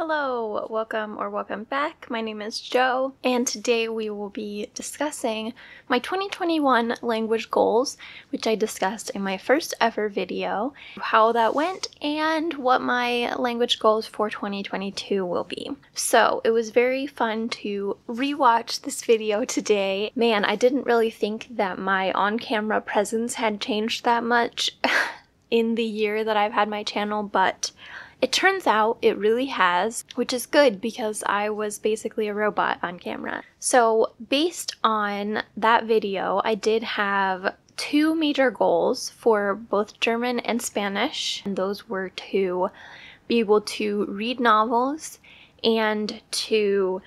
Hello, welcome back. My name is Jo, and today we will be discussing my 2021 language goals, which I discussed in my first ever video, how that went, and what my language goals for 2022 will be. So it was very fun to rewatch this video today. Man, I didn't really think that my on-camera presence had changed that much in the year that I've had my channel, but it turns out it really has, which is good because I was basically a robot on camera. So based on that video, I did have two major goals for both German and Spanish, and those were to be able to read novels and to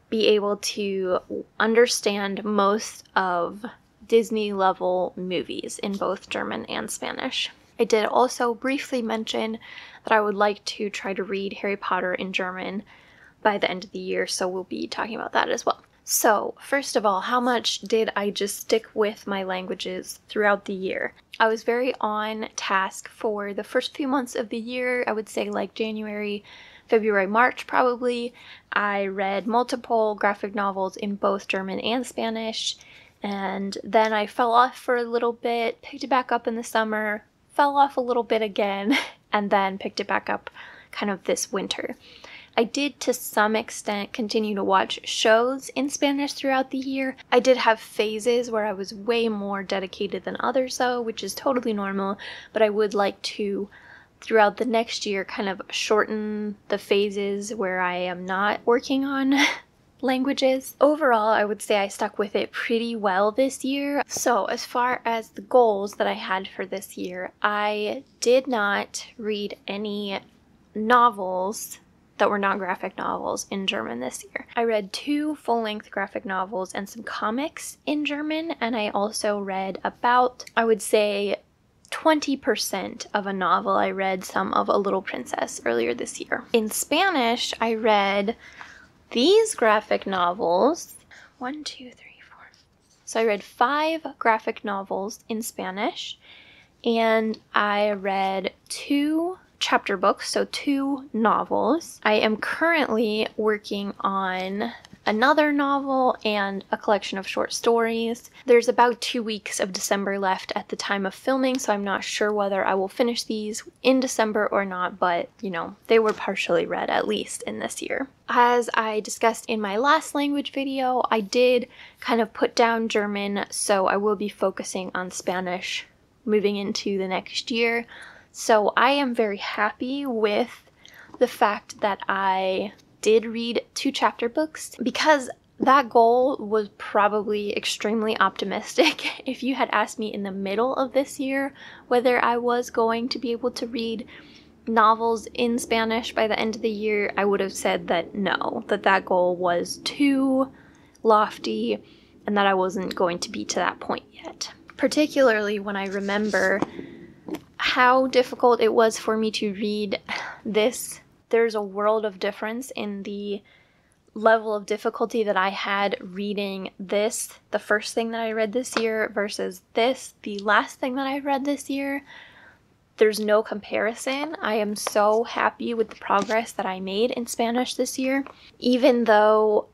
be able to understand most of Disney level movies in both German and Spanish. I did also briefly mention that I would like to try to read Harry Potter in German by the end of the year, so we'll be talking about that as well. So, first of all, how much did I just stick with my languages throughout the year? I was very on task for the first few months of the year. I would say like January, February, March probably. I read multiple graphic novels in both German and Spanish, and then I fell off for a little bit, picked it back up in the summer, fell off a little bit again, and then picked it back up kind of this winter. I did to some extent continue to watch shows in Spanish throughout the year. I did have phases where I was way more dedicated than others though, which is totally normal, but I would like to, throughout the next year, kind of shorten the phases where I am not working on languages. Overall, I would say I stuck with it pretty well this year. So as far as the goals that I had for this year, I did not read any novels that were not graphic novels in German this year. I read 2 full-length graphic novels and some comics in German, and I also read about, I would say, 20% of a novel. I read some of A Little Princess earlier this year. In Spanish, I read these graphic novels, 1, 2, 3, 4. So I read 5 graphic novels in Spanish, and I read 2 chapter books, so 2 novels. I am currently working on another novel and a collection of short stories. There's about 2 weeks of December left at the time of filming, so I'm not sure whether I will finish these in December or not, but you know, they were partially read at least in this year. As I discussed in my last language video, I did kind of put down German, so I will be focusing on Spanish moving into the next year. So I am very happy with the fact that I did read 2 chapter books, because that goal was probably extremely optimistic. If you had asked me in the middle of this year whether I was going to be able to read novels in Spanish by the end of the year, I would have said that no, that goal was too lofty and that I wasn't going to be to that point yet. Particularly when I remember how difficult it was for me to read this. There's a world of difference in the level of difficulty that I had reading this, the first thing that I read this year, versus this, the last thing that I read this year. There's no comparison. I am so happy with the progress that I made in Spanish this year. Even though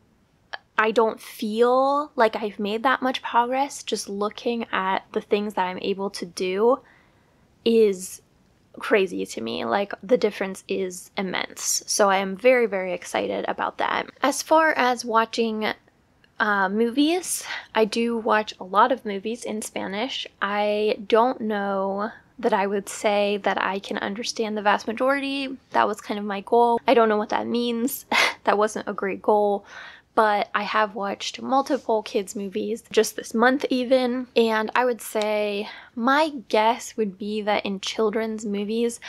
I don't feel like I've made that much progress, just looking at the things that I'm able to do is crazy to me. Like, the difference is immense. So I am very, very excited about that. As far as watching movies, I do watch a lot of movies in Spanish. I don't know that I would say that I can understand the vast majority. That was kind of my goal. I don't know what that means. That wasn't a great goal. But I have watched multiple kids movies just this month even, and I would say my guess would be that in children's movies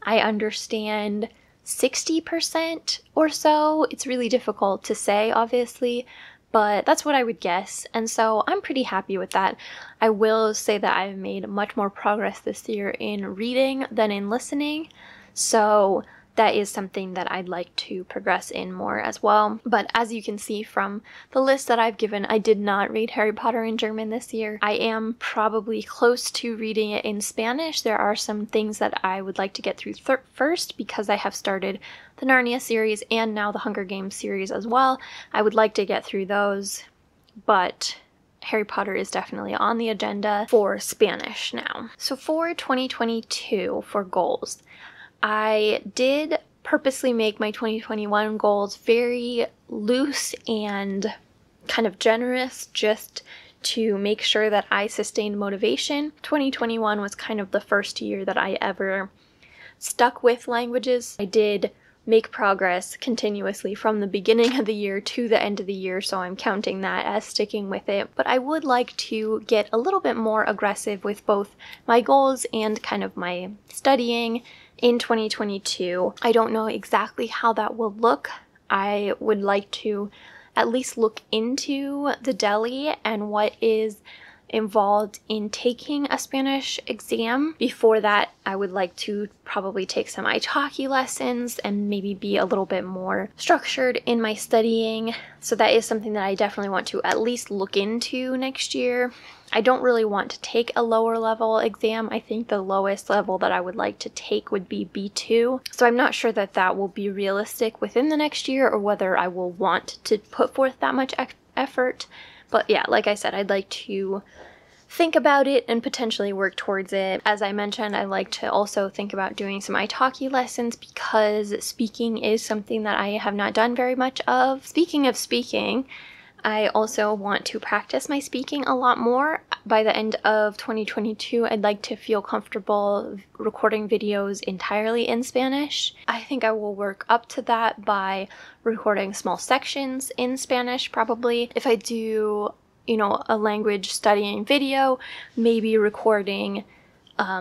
I understand 60% or so. It's really difficult to say, obviously, but that's what I would guess, and so I'm pretty happy with that. I will say that I've made much more progress this year in reading than in listening, so that is something that I'd like to progress in more as well. But as you can see from the list that I've given, I did not read Harry Potter in German this year. I am probably close to reading it in Spanish. There are some things that I would like to get through first because I have started the Narnia series and now the Hunger Games series as well. I would like to get through those, but Harry Potter is definitely on the agenda for Spanish now. So for 2022, for goals, I did purposely make my 2021 goals very loose and kind of generous just to make sure that I sustained motivation. 2021 was kind of the first year that I ever stuck with languages. I did make progress continuously from the beginning of the year to the end of the year, so I'm counting that as sticking with it. But I would like to get a little bit more aggressive with both my goals and kind of my studying in 2022. I don't know exactly how that will look. I would like to at least look into the DELI and what is involved in taking a Spanish exam. Before that, I would like to probably take some italki lessons and maybe be a little bit more structured in my studying. So that is something that I definitely want to at least look into next year. I don't really want to take a lower level exam. I think the lowest level that I would like to take would be B2. So I'm not sure that that will be realistic within the next year or whether I will want to put forth that much effort. But yeah, like I said, I'd like to think about it and potentially work towards it. As I mentioned, I like to also think about doing some italki lessons because speaking is something that I have not done very much of. Speaking of speaking, I also want to practice my speaking a lot more. By the end of 2022, I'd like to feel comfortable recording videos entirely in Spanish. I think I will work up to that by recording small sections in Spanish, probably. If I do, a language studying video, maybe recording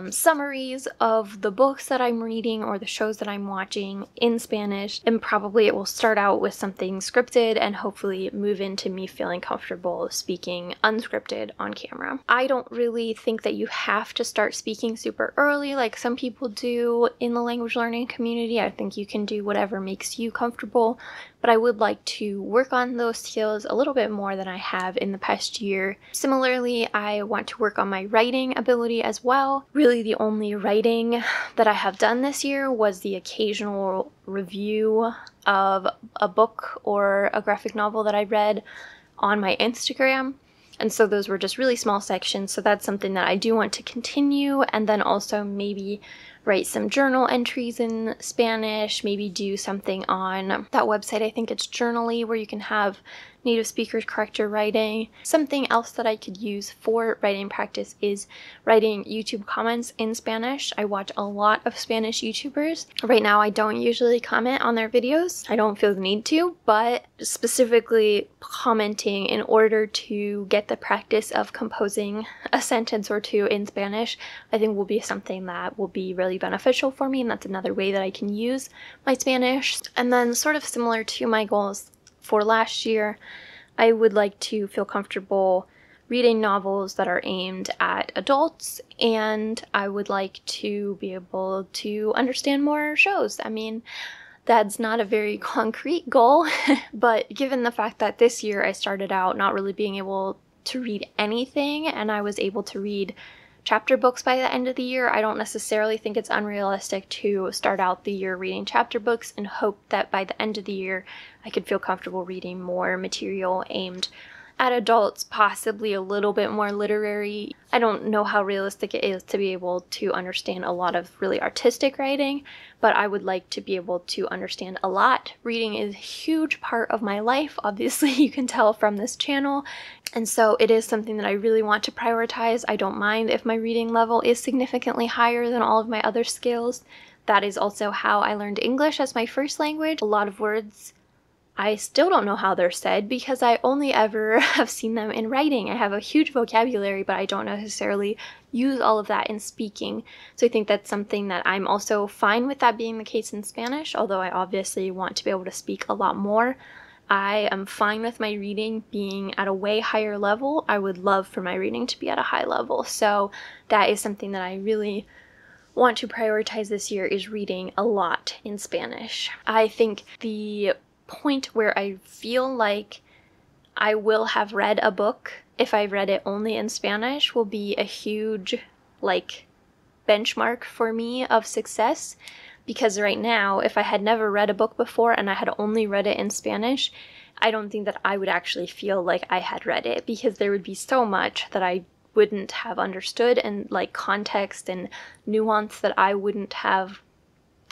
summaries of the books that I'm reading or the shows that I'm watching in Spanish, and probably it will start out with something scripted and hopefully move into me feeling comfortable speaking unscripted on camera. I don't really think that you have to start speaking super early like some people do in the language learning community. I think you can do whatever makes you comfortable, but I would like to work on those skills a little bit more than I have in the past year. Similarly, I want to work on my writing ability as well. Really, the only writing that I have done this year was the occasional review of a book or a graphic novel that I read on my Instagram. And so those were just really small sections. So that's something that I do want to continue, and then also maybe write some journal entries in Spanish, maybe do something on that website, I think it's Journally, where you can have native speakers correct your writing. Something else that I could use for writing practice is writing YouTube comments in Spanish. I watch a lot of Spanish YouTubers. Right now I don't usually comment on their videos. I don't feel the need to, but specifically commenting in order to get the practice of composing a sentence or two in Spanish, I think will be something that will be really beneficial for me, and that's another way that I can use my Spanish. And then sort of similar to my goals for last year, I would like to feel comfortable reading novels that are aimed at adults, and I would like to be able to understand more shows. I mean, that's not a very concrete goal, but given the fact that this year I started out not really being able to read anything, and I was able to read chapter books by the end of the year, I don't necessarily think it's unrealistic to start out the year reading chapter books and hope that by the end of the year I could feel comfortable reading more material aimed at adults, possibly a little bit more literary. I don't know how realistic it is to be able to understand a lot of really artistic writing, but I would like to be able to understand a lot. Reading is a huge part of my life, obviously you can tell from this channel, and so it is something that I really want to prioritize. I don't mind if my reading level is significantly higher than all of my other skills. That is also how I learned English as my first language. A lot of words I still don't know how they're said because I only ever have seen them in writing. I have a huge vocabulary, but I don't necessarily use all of that in speaking. So I think that's something that I'm also fine with that being the case in Spanish, although I obviously want to be able to speak a lot more. I am fine with my reading being at a way higher level. I would love for my reading to be at a high level. So that is something that I really want to prioritize this year is reading a lot in Spanish. I think the point where I feel like I will have read a book if I read it only in Spanish will be a huge, like, benchmark for me of success, because right now, if I had never read a book before and I had only read it in Spanish, I don't think that I would actually feel like I had read it, because there would be so much that I wouldn't have understood, and like context and nuance that I wouldn't have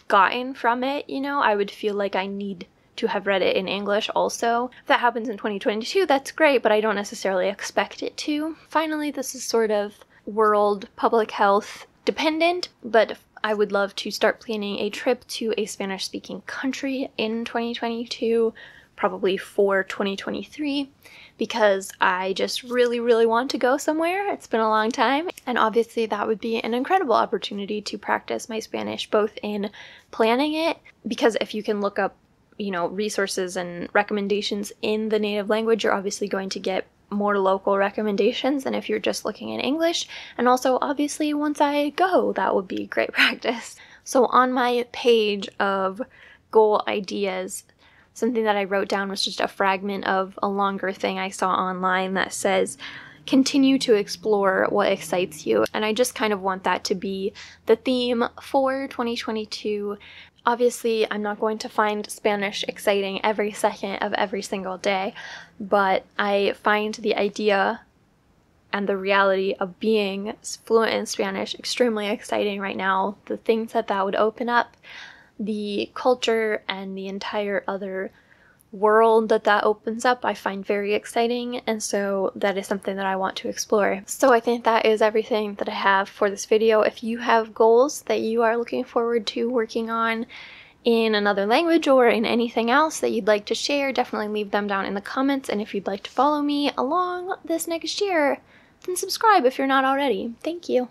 gotten from it, you know? I would feel like I need to have read it in English also. If that happens in 2022, that's great, but I don't necessarily expect it to. Finally, this is sort of world public health dependent, but I would love to start planning a trip to a Spanish-speaking country in 2022, probably for 2023, because I just really, really want to go somewhere. It's been a long time, and obviously that would be an incredible opportunity to practice my Spanish, both in planning it, because if you can look up, you know, resources and recommendations in the native language, you're obviously going to get more local recommendations than if you're just looking in English. And also, obviously, once I go, that would be great practice. So on my page of goal ideas, something that I wrote down was just a fragment of a longer thing I saw online that says, continue to explore what excites you. And I just kind of want that to be the theme for 2022. Obviously, I'm not going to find Spanish exciting every second of every single day, but I find the idea and the reality of being fluent in Spanish extremely exciting right now. The things that would open up, the culture and the entire other world that opens up, I find very exciting, and so that is something that I want to explore. So I think that is everything that I have for this video. If you have goals that you are looking forward to working on in another language or in anything else that you'd like to share, definitely leave them down in the comments. And if you'd like to follow me along this next year, then subscribe if you're not already. Thank you.